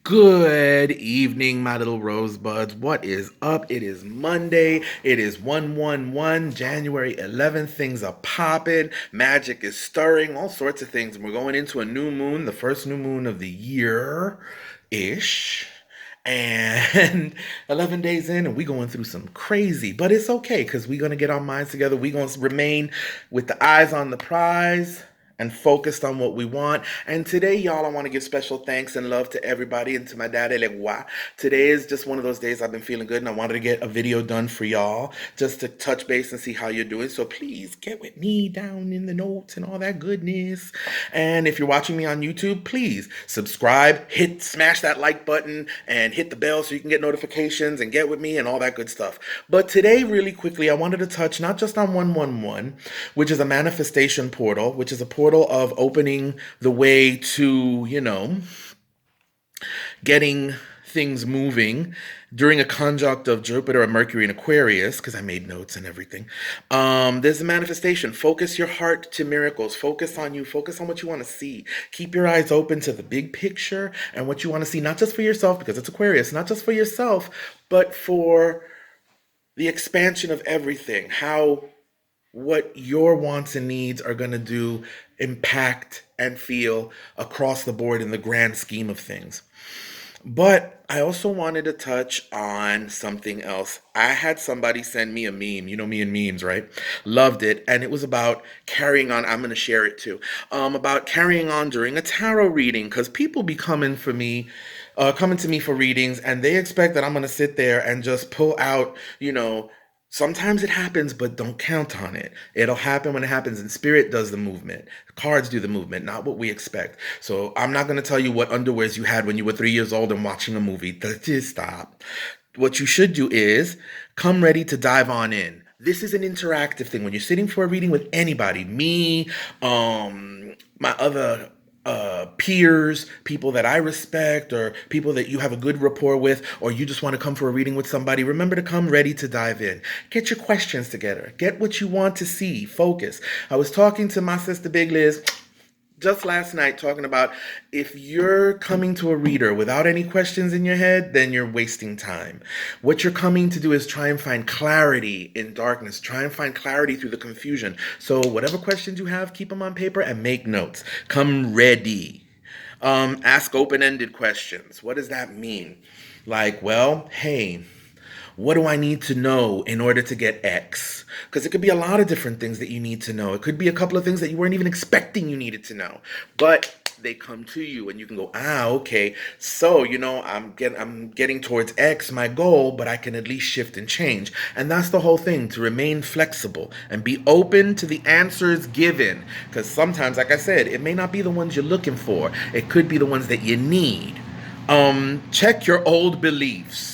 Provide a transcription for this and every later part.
Good evening, my little rosebuds. What is up? It is Monday. It is 111, January 11th. Things are popping. Magic is stirring, all sorts of things. And we're going into a new moon, the first new moon of the year ish. And 11 days in, and we going through some crazy, but it's okay because we're going to get our minds together. We're going to remain with the eyes on the prize and focused on what we want. And today, y'all, I want to give special thanks and love to everybody and to my daddy Legua. Today is just one of those days I've been feeling good and I wanted to get a video done for y'all just to touch base and see how you're doing. So please get with me down in the notes and all that goodness. And if you're watching me on YouTube, please subscribe, smash that like button and hit the bell so you can get notifications and get with me and all that good stuff. But today, really quickly, I wanted to touch not just on 111, which is a manifestation portal, which is a portal of opening the way to, getting things moving during a conjunct of Jupiter and Mercury in Aquarius, because I made notes and everything. There's a manifestation. Focus your heart to miracles. Focus on you. Focus on what you want to see. Keep your eyes open to the big picture and what you want to see, not just for yourself, because it's Aquarius, not just for yourself, but for the expansion of everything. How what your wants and needs are going to do impact and feel across the board in the grand scheme of things. But I also wanted to touch on something else. I had somebody send me a meme. You know me and memes, right? Loved it. And it was about carrying on. I'm going to share it too. About carrying on during a tarot reading because people be coming coming to me for readings and they expect that I'm going to sit there and just pull out, sometimes it happens, but don't count on it. It'll happen when it happens, and spirit does the movement. Cards do the movement, not what we expect. So I'm not going to tell you what underwears you had when you were 3 years old and watching a movie. Just stop. What you should do is come ready to dive on in. This is an interactive thing. When you're sitting for a reading with anybody, me, my other peers, people that I respect, or people that you have a good rapport with, or you just want to come for a reading with somebody, remember to come ready to dive in. Get your questions together. Get what you want to see. Focus. I was talking to my sister Big Liz just last night talking about if you're coming to a reader without any questions in your head, then you're wasting time. What you're coming to do is try and find clarity in darkness. Try and find clarity through the confusion. So whatever questions you have, keep them on paper and make notes. Come ready. Ask open-ended questions. What does that mean? Like, well, hey, what do I need to know in order to get X? Because it could be a lot of different things that you need to know. It could be a couple of things that you weren't even expecting you needed to know. But they come to you and you can go, okay, so, I'm getting towards X, my goal, but I can at least shift and change. And that's the whole thing, to remain flexible and be open to the answers given. Because sometimes, like I said, it may not be the ones you're looking for. It could be the ones that you need. Check your old beliefs.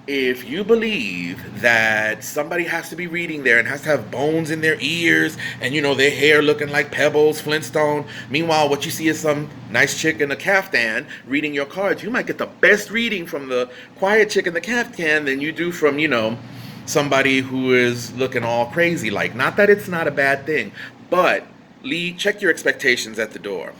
If you believe that somebody has to be reading there and has to have bones in their ears and, their hair looking like Pebbles, Flintstone, meanwhile, what you see is some nice chick in a caftan reading your cards, you might get the best reading from the quiet chick in the caftan than you do from, somebody who is looking all crazy. Like, not that it's not a bad thing, but check your expectations at the door.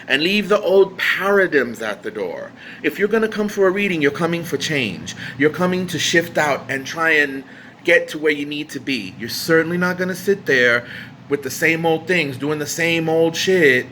And leave the old paradigms at the door. If you're going to come for a reading, you're coming for change. You're coming to shift out and try and get to where you need to be. You're certainly not going to sit there with the same old things, doing the same old shit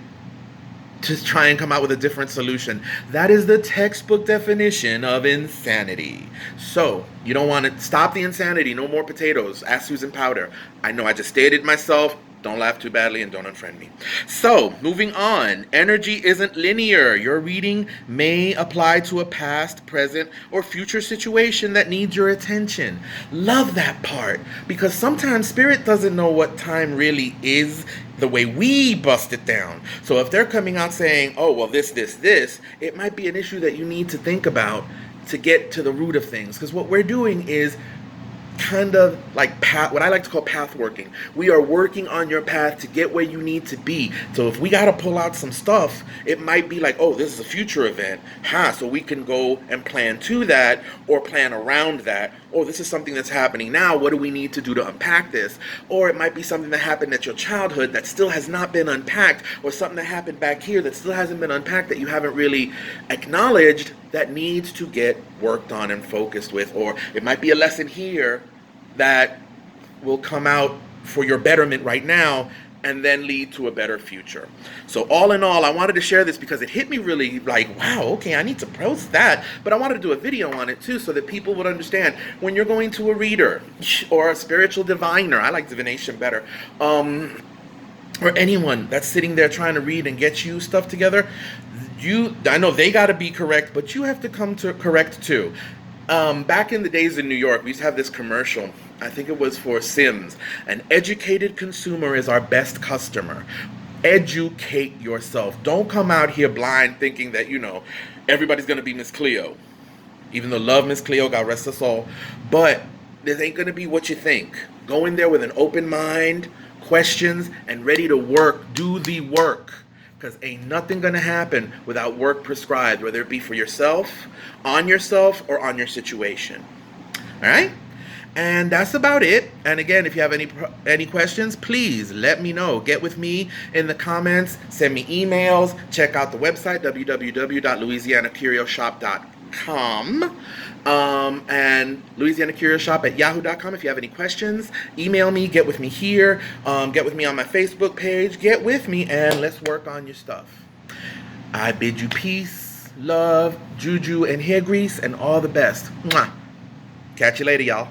to try and come out with a different solution. That is the textbook definition of insanity. So, you don't want to stop the insanity. No more potatoes. Ask Susan Powder. I know I just stated myself. Don't laugh too badly and don't unfriend me. So, moving on. Energy isn't linear. Your reading may apply to a past, present, or future situation that needs your attention. Love that part, because sometimes spirit doesn't know what time really is the way we bust it down. So if they're coming out saying, oh, well, this, it might be an issue that you need to think about to get to the root of things. Because what we're doing is kind of like what I like to call path working. We are working on your path to get where you need to be. So if we got to pull out some stuff, it might be like, oh, this is a future event. So we can go and plan to that or plan around that oh, this is something that's happening now. What do we need to do to unpack this? Or it might be something that happened at your childhood that still has not been unpacked, or something that happened back here that still hasn't been unpacked that you haven't really acknowledged that needs to get worked on and focused with. Or it might be a lesson here that will come out for your betterment right now and then lead to a better future. So all in all, I wanted to share this because it hit me really like, wow, okay, I need to post that. But I wanted to do a video on it too so that people would understand when you're going to a reader or a spiritual diviner, I like divination better, or anyone that's sitting there trying to read and get you stuff together, I know they got to be correct, but you have to come to correct too. Back in the days in New York, we used to have this commercial. I think it was for Sims. An educated consumer is our best customer. Educate yourself. Don't come out here blind thinking that, everybody's going to be Miss Cleo. Even though love Miss Cleo, God rest us all. But this ain't going to be what you think. Go in there with an open mind, questions, and ready to work. Do the work. Because ain't nothing going to happen without work prescribed, whether it be for yourself, or on your situation. All right? And that's about it. And again, if you have any questions, please let me know. Get with me in the comments. Send me emails. Check out the website, www.louisianacurioshop.com. And louisianacurioshop@yahoo.com. If you have any questions, email me. Get with me here. Get with me on my Facebook page. Get with me and let's work on your stuff. I bid you peace, love, juju, and hair grease, and all the best. Mwah. Catch you later, y'all.